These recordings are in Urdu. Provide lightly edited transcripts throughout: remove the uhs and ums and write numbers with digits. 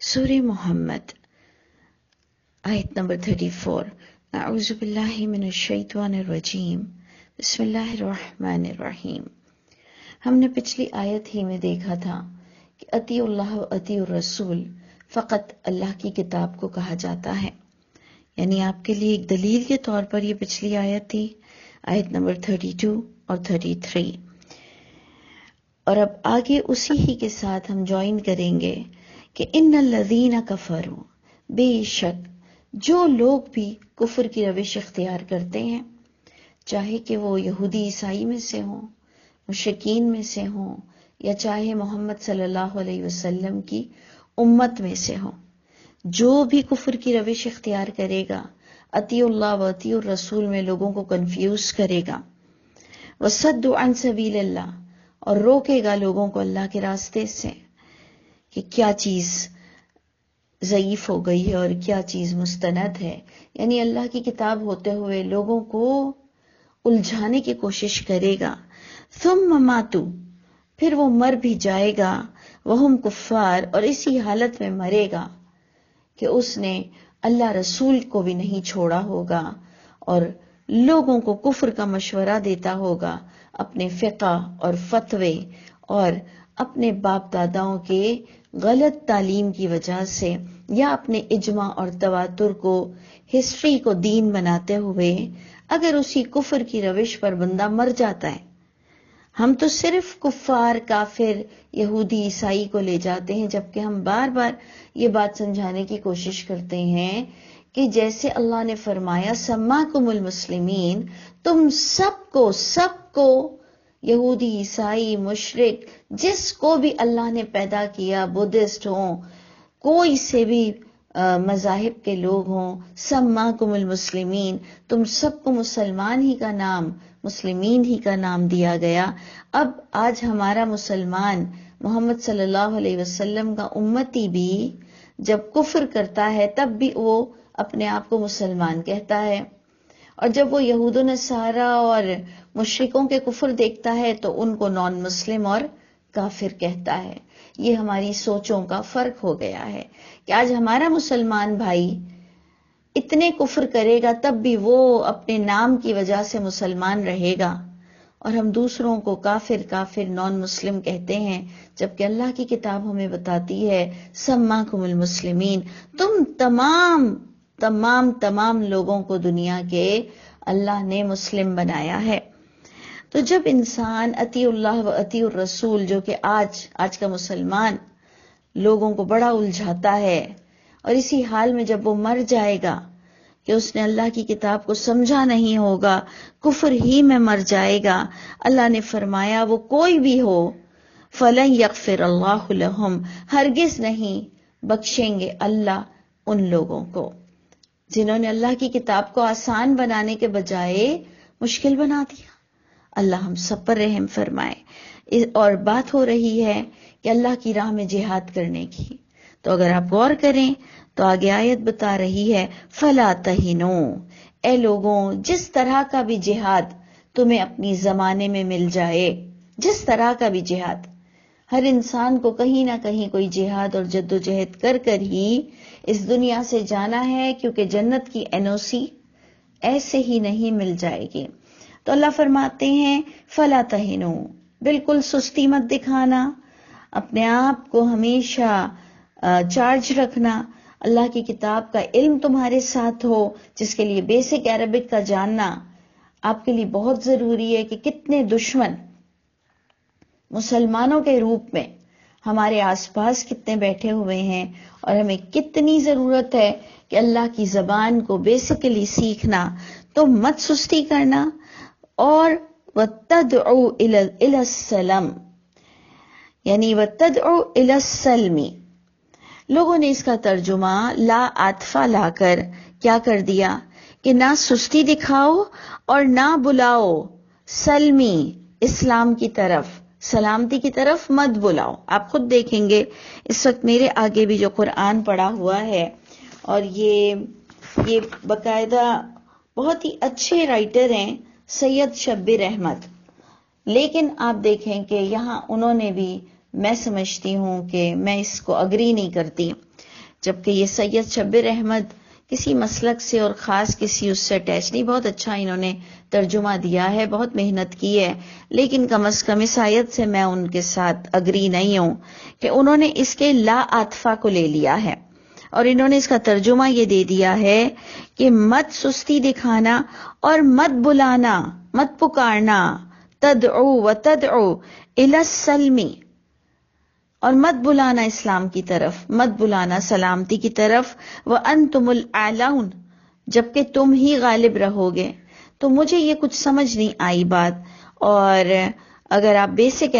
سورہ محمد آیت نمبر 34۔ اعوذ باللہ من الشیطان الرجیم، بسم اللہ الرحمن الرحیم۔ ہم نے پچھلی آیت ہی میں دیکھا تھا کہ اطیع اللہ و اطیع الرسول فقط اللہ کی کتاب کو کہا جاتا ہے، یعنی آپ کے لیے ایک دلیل کے طور پر یہ پچھلی آیت تھی، آیت نمبر 32 اور 33۔ اور اب آگے اسی ہی کے ساتھ ہم جوائن کریں گے کہ ان الذین کفروا، بے شک جو لوگ بھی کفر کی روش اختیار کرتے ہیں، چاہے کہ وہ یہودی عیسائی میں سے ہوں، مشرکین میں سے ہوں، یا چاہے محمد صلی اللہ علیہ وسلم کی امت میں سے ہوں، جو بھی کفر کی روش اختیار کرے گا، اطیع اللہ و اطیع الرسول میں لوگوں کو کنفیوز کرے گا، وصد عن سبیل اللہ، اور روکے گا لوگوں کو اللہ کے راستے سے کہ کیا چیز ضعیف ہو گئی ہے اور کیا چیز مستند ہے، یعنی اللہ کی کتاب ہوتے ہوئے لوگوں کو الجھانے کی کوشش کرے گا، ثم ماتو، پھر وہ مر بھی جائے گا، وہم کفار، اور اسی حالت میں مرے گا کہ اس نے اللہ رسول کو بھی نہیں چھوڑا ہوگا اور لوگوں کو کفر کا مشورہ دیتا ہوگا اپنے فقہ اور فتوے اور اپنے باپ داداؤں کے غلط تعلیم کی وجہ سے، یا اپنے اجماع اور تواتر کو، ہسٹری کو دین بناتے ہوئے اگر اسی کفر کی روش پر بندہ مر جاتا ہے۔ ہم تو صرف کفار، کافر، یہودی، عیسائی کو لے جاتے ہیں، جبکہ ہم بار بار یہ بات سمجھانے کی کوشش کرتے ہیں کہ جیسے اللہ نے فرمایا سماکم المسلمین، تم سب کو یہودی، عیسائی، مشرک، جس کو بھی اللہ نے پیدا کیا، بدھسٹ ہوں، کوئی سے بھی مذاہب کے لوگ ہوں، سماکم المسلمین، تم سب کو مسلمان ہی کا نام، مسلمین ہی کا نام دیا گیا۔ اب آج ہمارا مسلمان محمد صلی اللہ علیہ وسلم کا امتی بھی جب کفر کرتا ہے تب بھی وہ اپنے آپ کو مسلمان کہتا ہے، اور جب وہ یہود و نصارہ اور مشرکوں کے کفر دیکھتا ہے تو ان کو نان مسلم اور کافر کہتا ہے۔ یہ ہماری سوچوں کا فرق ہو گیا ہے کہ آج ہمارا مسلمان بھائی اتنے کفر کرے گا تب بھی وہ اپنے نام کی وجہ سے مسلمان رہے گا، اور ہم دوسروں کو کافر نان مسلم کہتے ہیں، جبکہ اللہ کی کتاب ہمیں بتاتی ہے سماکم المسلمین، تم تمام لوگوں کو دنیا کے اللہ نے مسلم بنایا ہے۔ تو جب انسان اطیع اللہ و اطیع الرسول، جو کہ آج کا مسلمان لوگوں کو بڑا الجھاتا ہے، اور اسی حال میں جب وہ مر جائے گا کہ اس نے اللہ کی کتاب کو سمجھا نہیں ہوگا، کفر ہی میں مر جائے گا، اللہ نے فرمایا وہ کوئی بھی ہو، فَلَن يَغْفِرَ اللَّهُ لَهُمْ، ہرگز نہیں بخشیں گے اللہ ان لوگوں کو جنہوں نے اللہ کی کتاب کو آسان بنانے کے بجائے مشکل بنا دیا۔ اللہ ہم سب پر رحم فرمائے۔ اور بات ہو رہی ہے کہ اللہ کی راہ میں جہاد کرنے کی، تو اگر آپ غور کریں تو آگے آیت بتا رہی ہے فَلَا تَهِنُوا، اے لوگوں جس طرح کا بھی جہاد تمہیں اپنی زمانے میں مل جائے، جس طرح کا بھی جہاد، ہر انسان کو کہیں نہ کہیں کوئی جہاد اور جد و جہد کر کر ہی اس دنیا سے جانا ہے، کیونکہ جنت کی NOC ایسے ہی نہیں مل جائے گی۔ تو اللہ فرماتے ہیں فَلَا تَهِنُوا، بالکل سستی مت دکھانا، اپنے آپ کو ہمیشہ چارج رکھنا، اللہ کی کتاب کا علم تمہارے ساتھ ہو، جس کے لیے بیسک عربک کا جاننا آپ کے لیے بہت ضروری ہے کہ کتنے دشمن مسلمانوں کے روپ میں ہمارے آس پاس کتنے بیٹھے ہوئے ہیں، اور ہمیں کتنی ضرورت ہے کہ اللہ کی زبان کو بیسیکلی سیکھنا، تو مت سستی کرنا، اور وَتَدْعُوا إِلَى السَّلَمِ، یعنی وَتَدْعُوا إِلَى السَّلْمِ، لوگوں نے اس کا ترجمہ لا عاطفہ لا کر کیا کر دیا کہ نہ سستی دکھاؤ اور نہ بلاؤ سلمی، اسلام کی طرف، سلامتی کی طرف مت بلاؤ۔ آپ خود دیکھیں گے اس وقت میرے آگے بھی جو قرآن پڑھا ہوا ہے، اور یہ باقاعدہ بہت ہی اچھے رائٹر ہیں سید شبیر احمد، لیکن آپ دیکھیں کہ یہاں انہوں نے بھی، میں سمجھتی ہوں کہ میں اس کو اگری نہیں کرتی، جبکہ یہ سید شبیر احمد کسی مسلک سے اور خاص کسی اس سے اٹیچ نہیں، بہت اچھا انہوں نے ترجمہ دیا ہے، بہت محنت کی ہے، لیکن کم از کم اس آیت سے میں ان کے ساتھ اگری نہیں ہوں کہ انہوں نے اس کے لا عاطفہ کو لے لیا ہے اور انہوں نے اس کا ترجمہ یہ دے دیا ہے کہ مت سستی دکھانا اور مت بلانا، مت پکارنا، تدعو و تدعو الی السلم، اور مت بلانا اسلام کی طرف، مت بلانا سلامتی کی طرف، وانتم الاعلون، جبکہ تم ہی غالب رہو گے۔ تو مجھے یہ کچھ سمجھ نہیں آئی بات، اور اگر آپ بیسک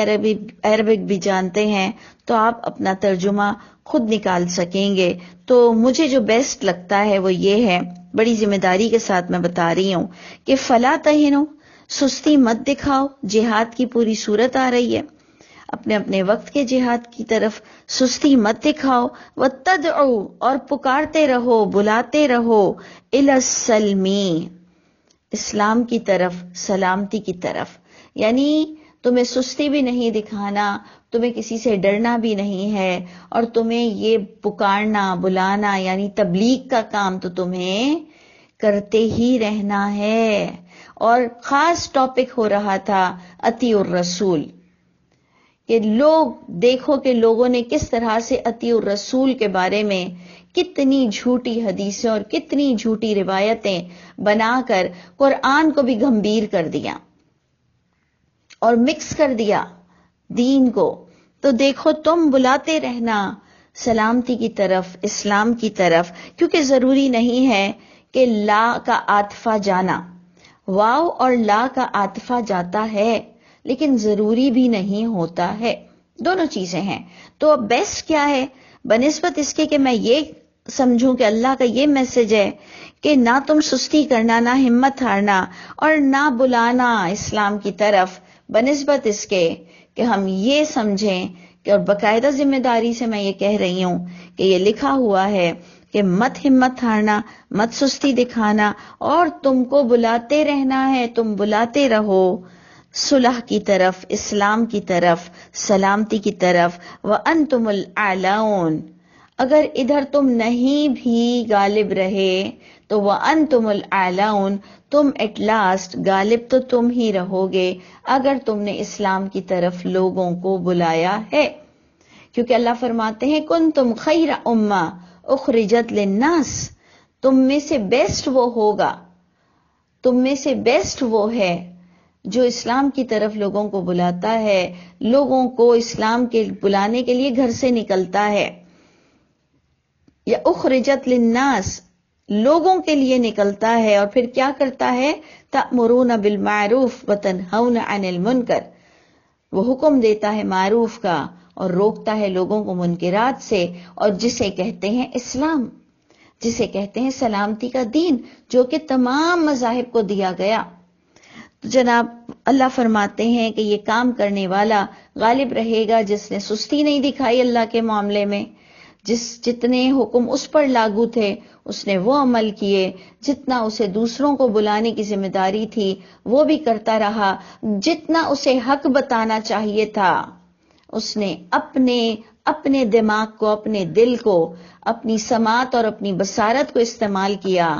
عربک بھی جانتے ہیں تو آپ اپنا ترجمہ خود نکال سکیں گے۔ تو مجھے جو بیسٹ لگتا ہے وہ یہ ہے، بڑی ذمہ داری کے ساتھ میں بتا رہی ہوں کہ فلا تہنوا، سستی مت دکھاؤ، جہاد کی پوری صورت آ رہی ہے، اپنے اپنے وقت کے جہاد کی طرف سستی مت دکھاؤ، وتدعو، اور پکارتے رہو، بلاتے رہو، الی السلم، اسلام کی طرف، سلامتی کی طرف، یعنی تمہیں سستی بھی نہیں دکھانا، تمہیں کسی سے ڈرنا بھی نہیں ہے، اور تمہیں یہ پکارنا بلانا یعنی تبلیغ کا کام تو تمہیں کرتے ہی رہنا ہے۔ اور خاص ٹاپک ہو رہا تھا اطیع الرسول، کہ لوگ دیکھو کہ لوگوں نے کس طرح سے اطیع الرسول کے بارے میں کتنی جھوٹی حدیثیں اور کتنی جھوٹی روایتیں بنا کر قرآن کو بھی گھمبیر کر دیا اور مکس کر دیا دین کو۔ تو دیکھو تم بلاتے رہنا سلامتی کی طرف، اسلام کی طرف، کیونکہ ضروری نہیں ہے کہ لا کا عاطفہ جانا، واو اور لا کا عاطفہ جاتا ہے لیکن ضروری بھی نہیں ہوتا ہے، دونوں چیزیں ہیں۔ تو اب بیسٹ کیا ہے بنسبت اس کے کہ میں یہ سمجھوں کہ اللہ کا یہ میسج ہے کہ نہ تم سستی کرنا، نہ ہمت ہارنا، اور نہ بلانا اسلام کی طرف، بنسبت اس کے کہ ہم یہ سمجھیں کہ، اور باقاعدہ ذمہ داری سے میں یہ کہہ رہی ہوں کہ یہ لکھا ہوا ہے کہ مت ہمت ہارنا، مت سستی دکھانا، اور تم کو بلاتے رہنا ہے، تم بلاتے رہو صلح کی طرف، اسلام کی طرف، سلامتی کی طرف، وَأَنْتُمُ الْأَعْلَوْنَ، اگر ادھر تم نہیں بھی غالب رہے تو وَأَنْتُمُ الْأَعْلَوْنَ، تم ایٹ لاسٹ غالب تو تم ہی رہو گے اگر تم نے اسلام کی طرف لوگوں کو بلایا ہے، کیونکہ اللہ فرماتے ہیں كُنْتُمْ خَيْرَ أُمَّةٍ أُخْرِجَتْ لِلنَّاسِ، تم میں سے بیسٹ وہ ہوگا، تم میں سے بیسٹ وہ ہے جو اسلام کی طرف لوگوں کو بلاتا ہے، لوگوں کو اسلام کے بلانے کے لیے گھر سے نکلتا ہے، یا اخرجت للناس، لوگوں کے لیے نکلتا ہے، اور پھر کیا کرتا ہے، تأمرون بالمعروف وتنہون عن المنکر، وہ حکم دیتا ہے معروف کا اور روکتا ہے لوگوں کو منکرات سے، اور جسے کہتے ہیں اسلام، جسے کہتے ہیں سلامتی کا دین، جو کہ تمام مذاہب کو دیا گیا۔ تو جناب اللہ فرماتے ہیں کہ یہ کام کرنے والا غالب رہے گا جس نے سستی نہیں دکھائی اللہ کے معاملے میں، جتنے حکم اس پر لاگو تھے اس نے وہ عمل کیے، جتنا اسے دوسروں کو بلانے کی ذمہ داری تھی وہ بھی کرتا رہا، جتنا اسے حق بتانا چاہیے تھا اس نے اپنے دماغ کو، اپنے دل کو، اپنی سماعت اور اپنی بصارت کو استعمال کیا،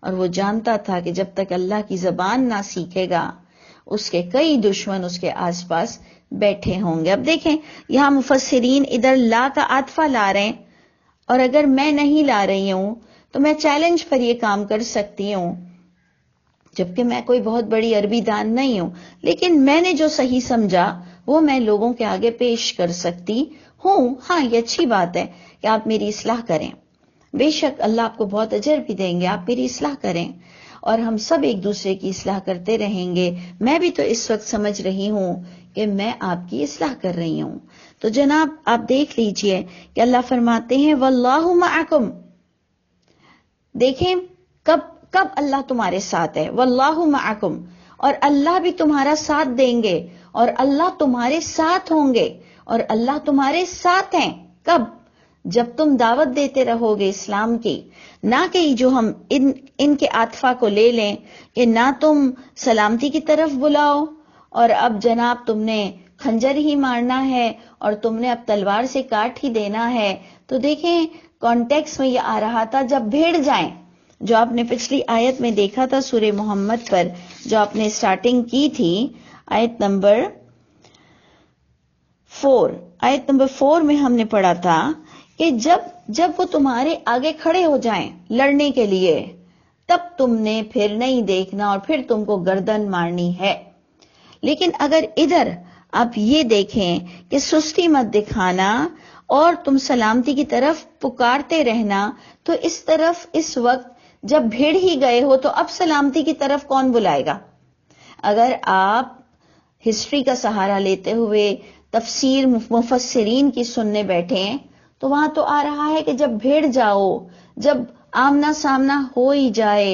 اور وہ جانتا تھا کہ جب تک اللہ کی زبان نہ سیکھے گا اس کے کئی دشمن اس کے آس پاس بیٹھے ہوں گے۔ اب دیکھیں یہاں مفسرین ادھر لا کا عاطفہ لا رہے ہیں، اور اگر میں نہیں لا رہی ہوں تو میں چیلنج پر یہ کام کر سکتی ہوں، جبکہ میں کوئی بہت بڑی عربی دان نہیں ہوں، لیکن میں نے جو صحیح سمجھا وہ میں لوگوں کے آگے پیش کر سکتی ہوں۔ ہاں یہ اچھی بات ہے کہ آپ میری اصلاح کریں، بے شک اللہ آپ کو بہت اجر بھی دیں گے، آپ میری اصلاح کریں اور ہم سب ایک دوسرے کی اصلاح کرتے رہیں گے۔ میں بھی تو اس وقت سمجھ رہی ہوں کہ میں آپ کی اصلاح کر رہی ہوں۔ تو جناب آپ دیکھ لیجئے کہ اللہ فرماتے ہیں واللہ معکم، دیکھیں کب اللہ تمہارے ساتھ ہے، واللہ معکم، اور اللہ بھی تمہارا ساتھ دیں گے، اور اللہ تمہارے ساتھ ہوں گے، اور اللہ تمہارے ساتھ ہیں کب؟ جب تم دعوت دیتے رہو گے اسلام کی، نہ کہ جو ہم ان کے عاطفہ کو لے لیں کہ نہ تم سلامتی کی طرف بلاؤ، اور اب جناب تم نے خنجر ہی مارنا ہے اور تم نے اب تلوار سے کاٹ ہی دینا ہے. تو دیکھیں کانٹیکس میں یہ آ رہا تھا جب بھیڑ جائیں، جو آپ نے پچھلی آیت میں دیکھا تھا سورہ محمد پر جو آپ نے سٹارٹنگ کی تھی آیت نمبر 4 میں ہم نے پڑھا تھا کہ جب وہ تمہارے آگے کھڑے ہو جائیں لڑنے کے لیے تب تم نے پھر نہیں دیکھنا اور پھر تم کو گردن مارنی ہے. لیکن اگر ادھر آپ یہ دیکھیں کہ سستی مت دکھانا اور تم سلامتی کی طرف پکارتے رہنا، تو اس طرف اس وقت جب بھیڑ ہی گئے ہو تو اب سلامتی کی طرف کون بلائے گا؟ اگر آپ ہسٹری کا سہارا لیتے ہوئے تفسیر مفسرین کی سننے بیٹھے تو وہاں تو آ رہا ہے کہ جب بھیڑ جاؤ، جب آمنا سامنا ہو ہی جائے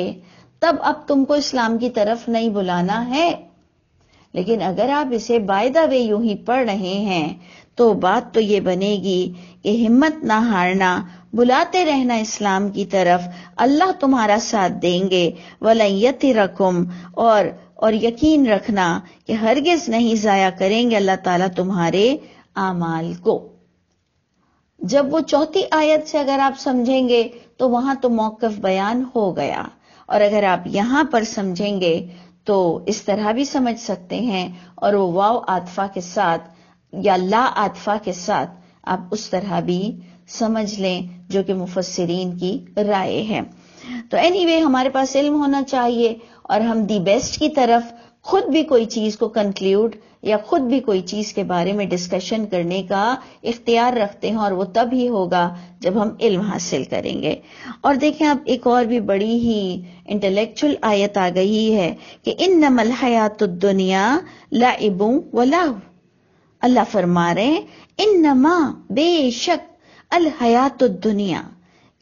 تب اب تم کو اسلام کی طرف نہیں بلانا ہے. لیکن اگر آپ اسے بائی دا وے یوں ہی پڑھ رہے ہیں تو بات تو یہ بنے گی کہ ہمت نہ ہارنا، بلاتے رہنا اسلام کی طرف، اللہ تمہارا ساتھ دیں گے. وَلَن يَتِرَكُمْ، اور یقین رکھنا کہ ہرگز نہیں ضائع کریں گے اللہ تعالیٰ تمہارے اعمال کو. جب وہ چوتھی آیت سے اگر آپ سمجھیں گے تو وہاں تو موقف بیان ہو گیا، اور اگر آپ یہاں پر سمجھیں گے تو اس طرح بھی سمجھ سکتے ہیں، اور وہ واو عاطفہ کے ساتھ یا لا عاطفہ کے ساتھ آپ اس طرح بھی سمجھ لیں جو کہ مفسرین کی رائے ہے. تو اینی وے ہمارے پاس علم ہونا چاہیے اور ہم دی بیسٹ کی طرف خود بھی کوئی چیز کو کنکلیوڈ یا خود بھی کوئی چیز کے بارے میں ڈسکشن کرنے کا اختیار رکھتے ہیں، اور وہ تب ہی ہوگا جب ہم علم حاصل کریں گے. اور دیکھیں اب ایک اور بھی بڑی ہی انٹلیکچل آیت آ گئی ہے کہ انما الحیات الدنیا لعب ولہو. اللہ فرما رہے ہیں انما، بے شک، الحیات الدنیا،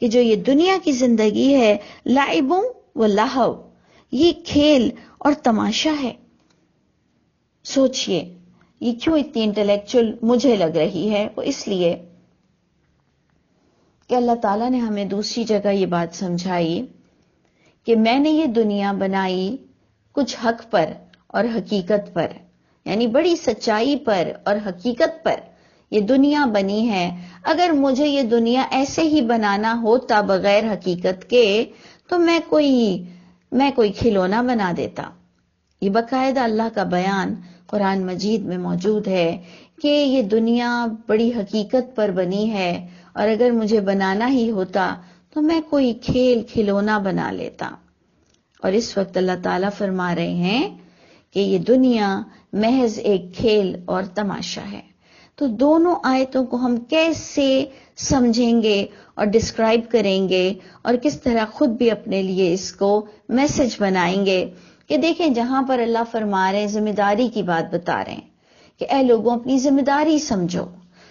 کہ جو یہ دنیا کی زندگی ہے، لعب ولہو، یہ کھیل اور تماشا ہے. سوچئے یہ کیوں اتنی انٹلیکچل مجھے لگ رہی ہے؟ وہ اس لیے کہ اللہ تعالیٰ نے ہمیں دوسری جگہ یہ بات سمجھائی کہ میں نے یہ دنیا بنائی کچھ حق پر اور حقیقت پر، یعنی بڑی سچائی پر اور حقیقت پر یہ دنیا بنی ہے. اگر مجھے یہ دنیا ایسے ہی بنانا ہوتا بغیر حقیقت کے تو میں کوئی کھلونا بنا دیتا. یہ باقاعدہ اللہ کا بیان قرآن مجید میں موجود ہے کہ یہ دنیا بڑی حقیقت پر بنی ہے، اور اگر مجھے بنانا ہی ہوتا تو میں کوئی کھلونا بنا لیتا. اور اس وقت اللہ تعالیٰ فرما رہے ہیں کہ یہ دنیا محض ایک کھیل اور تماشا ہے. تو دونوں آیتوں کو ہم کیسے سمجھیں گے اور ڈسکرائب کریں گے اور کس طرح خود بھی اپنے لیے اس کو میسج بنائیں گے کہ دیکھیں جہاں پر اللہ فرما رہے ہیں ذمہ داری کی بات بتا رہے ہیں کہ اے لوگوں اپنی ذمہ داری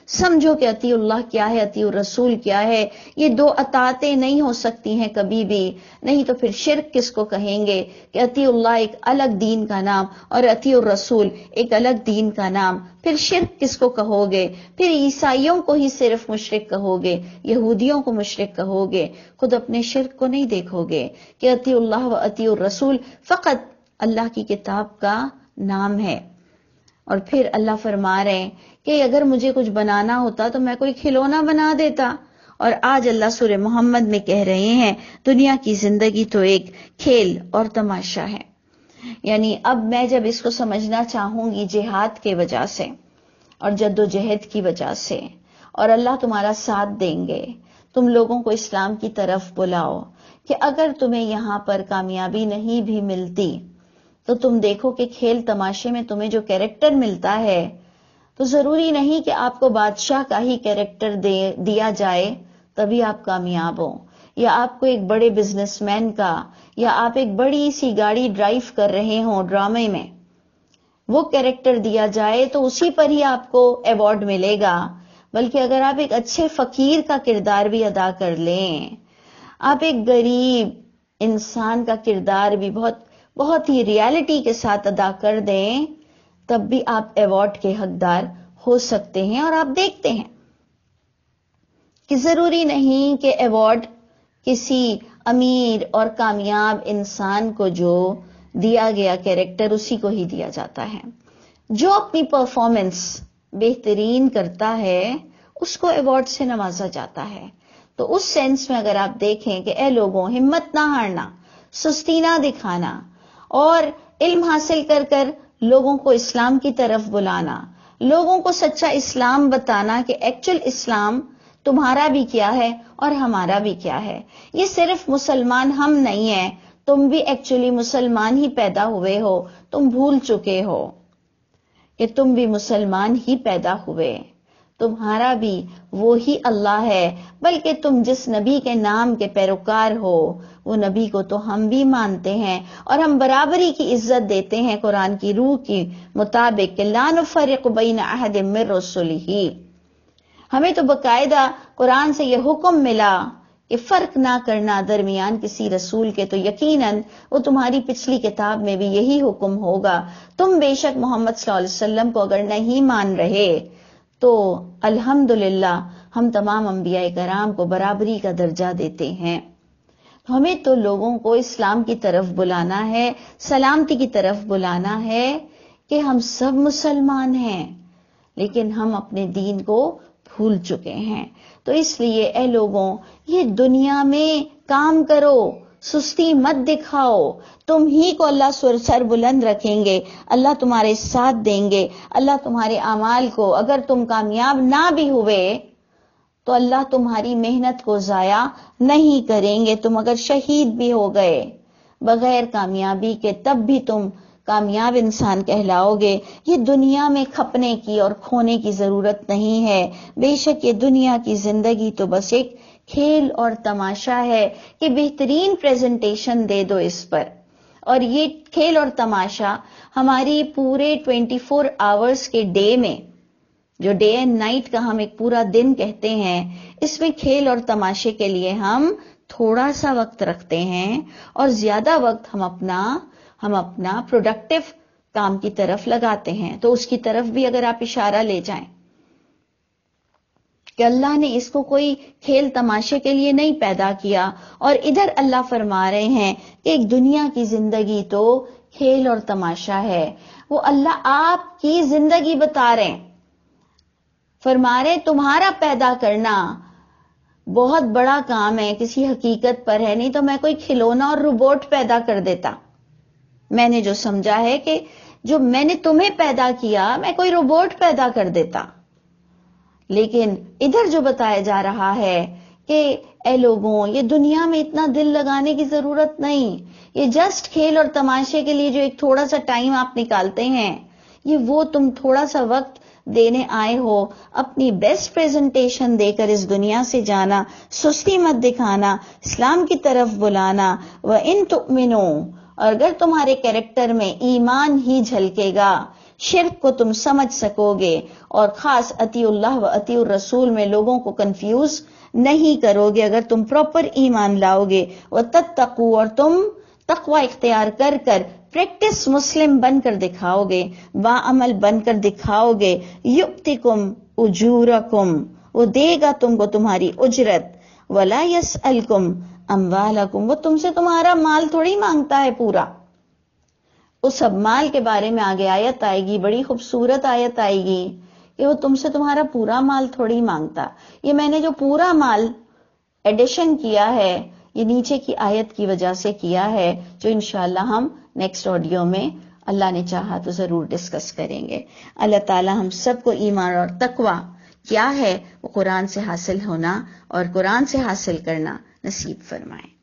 سمجھو کہ اطیع اللہ کیا ہے، اطیع الرسول کیا ہے. یہ دو اطاعتیں نہیں ہو سکتی ہیں کبھی بھی، نہیں تو پھر شرک کس کو کہیں گے کہ اطیع اللہ ایک الگ دین کا نام اور اطیع الرسول ایک الگ دین کا نام. پھر شرک کس کو کہو گے؟ پھر عیسائیوں کو ہی صرف مشرک کہو گے، یہودیوں کو مشرک کہو گے، خود اپنے شرک کو نہیں دیکھو گے کہ اطیع اللہ و اطیع الرسول فقط اللہ کی کتاب کا نام ہے. اور پھر اللہ فرما رہے ہیں کہ اگر مجھے کچھ بنانا ہوتا تو میں کوئی کھلونا بنا دیتا. اور آج اللہ سورہ محمد میں کہہ رہے ہیں دنیا کی زندگی تو ایک کھیل اور تماشا ہے. یعنی اب میں جب اس کو سمجھنا چاہوں گی جہاد کے وجہ سے اور جد و جہد کی وجہ سے، اور اللہ تمہارا ساتھ دیں گے، تم لوگوں کو اسلام کی طرف بلاؤ کہ اگر تمہیں یہاں پر کامیابی نہیں بھی ملتی تو تم دیکھو کہ کھیل تماشے میں تمہیں جو کیریکٹر ملتا ہے تو ضروری نہیں کہ آپ کو بادشاہ کا ہی کیریکٹر دیا جائے تبھی آپ کامیاب ہوں، یا آپ کو ایک بڑے بزنس مین کا، یا آپ ایک بڑی سی گاڑی ڈرائیو کر رہے ہوں ڈرامے میں وہ کیریکٹر دیا جائے تو اسی پر ہی آپ کو ایوارڈ ملے گا. بلکہ اگر آپ ایک اچھے فقیر کا کردار بھی ادا کر لیں، آپ ایک غریب انسان کا کردار بھی بہت ہی ریالٹی کے ساتھ ادا کر دیں تب بھی آپ ایوارڈ کے حقدار ہو سکتے ہیں. اور آپ دیکھتے ہیں کہ ضروری نہیں کہ ایوارڈ کسی امیر اور کامیاب انسان کو جو دیا گیا کیریکٹر اسی کو ہی دیا جاتا ہے. جو اپنی پرفارمنس بہترین کرتا ہے اس کو ایوارڈ سے نوازا جاتا ہے. تو اس سینس میں اگر آپ دیکھیں کہ اے لوگوں، ہمت نہ ہارنا، سستی نہ دکھانا، اور علم حاصل کر کر لوگوں کو اسلام کی طرف بلانا، لوگوں کو سچا اسلام بتانا کہ ایکچوئل اسلام تمہارا بھی کیا ہے اور ہمارا بھی کیا ہے. یہ صرف مسلمان ہم نہیں ہیں، تم بھی ایکچولی مسلمان ہی پیدا ہوئے ہو. تم بھول چکے ہو کہ تم بھی مسلمان ہی پیدا ہوئے. تمہارا بھی وہی اللہ ہے، بلکہ تم جس نبی کے نام کے پیروکار ہو وہ نبی کو تو ہم بھی مانتے ہیں، اور ہم برابری کی عزت دیتے ہیں قرآن کی روح کے مطابق کہ لا نفرق بین احد من رسلہ. ہمیں تو باقاعدہ قرآن سے یہ حکم ملا کہ فرق نہ کرنا درمیان کسی رسول کے، تو یقیناً وہ تمہاری پچھلی کتاب میں بھی یہی حکم ہوگا. تم بے شک محمد صلی اللہ علیہ وسلم کو اگر نہیں مان رہے تو الحمدللہ ہم تمام انبیاء کرام کو برابری کا درجہ دیتے ہیں. ہمیں تو لوگوں کو اسلام کی طرف بلانا ہے، سلامتی کی طرف بلانا ہے کہ ہم سب مسلمان ہیں، لیکن ہم اپنے دین کو بھول چکے ہیں. تو اس لیے اے لوگوں، یہ دنیا میں کام کرو، سستی مت دکھاؤ. تم ہی کو اللہ سر بلند رکھیں گے، اللہ تمہارے ساتھ دیں گے. اللہ تمہارے اعمال کو، اگر تم کامیاب نہ بھی ہوئے تو اللہ تمہاری محنت کو ضائع نہیں کریں گے. تم اگر شہید بھی ہو گئے بغیر کامیابی کے تب بھی تم کامیاب انسان کہلاؤ گے. یہ دنیا میں کھپنے کی اور کھونے کی ضرورت نہیں ہے. بے شک یہ دنیا کی زندگی تو بس ایک کھیل اور تماشا ہے کہ بہترین پریزنٹیشن دے دو اس پر. اور یہ کھیل اور تماشا ہماری پورے 24 آورز کے ڈے میں، جو ڈے اینڈ نائٹ کا ہم ایک پورا دن کہتے ہیں، اس میں کھیل اور تماشے کے لیے ہم تھوڑا سا وقت رکھتے ہیں، اور زیادہ وقت ہم اپنا پروڈکٹیو کام کی طرف لگاتے ہیں. تو اس کی طرف بھی اگر آپ اشارہ لے جائیں کہ اللہ نے اس کو کوئی کھیل تماشے کے لیے نہیں پیدا کیا، اور ادھر اللہ فرما رہے ہیں کہ ایک دنیا کی زندگی تو کھیل اور تماشا ہے. وہ اللہ آپ کی زندگی بتا رہے ہیں، فرما رہے تمہارا پیدا کرنا بہت بڑا کام ہے، کسی حقیقت پر ہے. نہیں تو میں کوئی کھلونا اور روبوٹ پیدا کر دیتا. میں نے جو سمجھا ہے کہ جو میں نے تمہیں پیدا کیا میں کوئی روبوٹ پیدا کر دیتا. لیکن ادھر جو بتایا جا رہا ہے کہ اے لوگوں، یہ دنیا میں اتنا دل لگانے کی ضرورت نہیں. یہ جسٹ کھیل اور تماشے کے لیے جو ایک تھوڑا سا ٹائم آپ نکالتے ہیں، یہ وہ تم تھوڑا سا وقت دینے آئے ہو. اپنی بیسٹ پریزنٹیشن دے کر اس دنیا سے جانا، سستی مت دکھانا، اسلام کی طرف بلانا. وَإِن تُؤْمِنُوا، اور اگر تمہارے کیریکٹر میں ایمان ہی جھلکے گا، شرک کو تم سمجھ سکو گے، اور خاص اطیع اللہ و اطیع الرسول میں لوگوں کو کنفیوز نہیں کرو گے، اگر تم پراپر ایمان لاؤ گے. وَتَتَّقُوا، اور تم تقوی اختیار کر کر پریکٹس مسلم بن کر دکھاؤ گے، با عمل بن کر دکھاؤ گے. یؤتکم اجورکم، وہ دے گا تم کو تمہاری اجرت. ولا یسألکم اموالکم، وہ تم سے تمہارا مال تھوڑی مانگتا ہے پورا. اس سب مال کے بارے میں آگے آیت آئے گی، بڑی خوبصورت آیت آئے گی کہ وہ تم سے تمہارا پورا مال تھوڑی مانگتا. یہ میں نے جو پورا مال ایڈیشن کیا ہے، یہ نیچے کی آیت کی وجہ سے کیا ہے، جو انشاءاللہ ہم نیکسٹ آڈیو میں اللہ نے چاہا تو ضرور ڈسکس کریں گے. اللہ تعالی ہم سب کو ایمان اور تقوی کیا ہے وہ قرآن سے حاصل ہونا اور قرآن سے حاصل کرنا نصیب فرمائے.